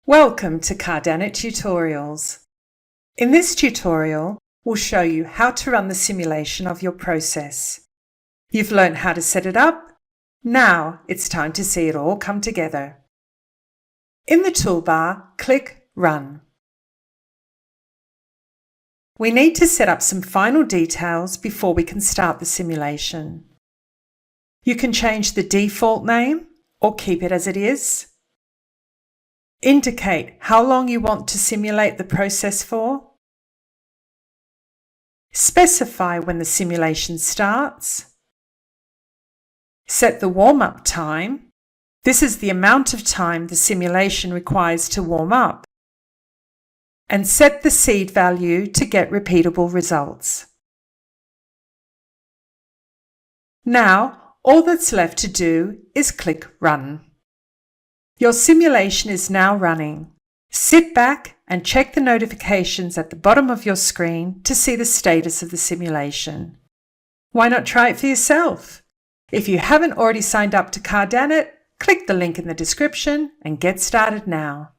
Welcome to Cardanit Tutorials. In this tutorial, we'll show you how to run the simulation of your process. You've learned how to set it up. Now it's time to see it all come together. In the toolbar, click Run. We need to set up some final details before we can start the simulation. You can change the default name or keep it as it is. Indicate how long you want to simulate the process for. Specify when the simulation starts. Set the warm-up time. This is the amount of time the simulation requires to warm up. And set the seed value to get repeatable results. Now, all that's left to do is click Run. Your simulation is now running. Sit back and check the notifications at the bottom of your screen to see the status of the simulation. Why not try it for yourself? If you haven't already signed up to Cardanit, click the link in the description and get started now.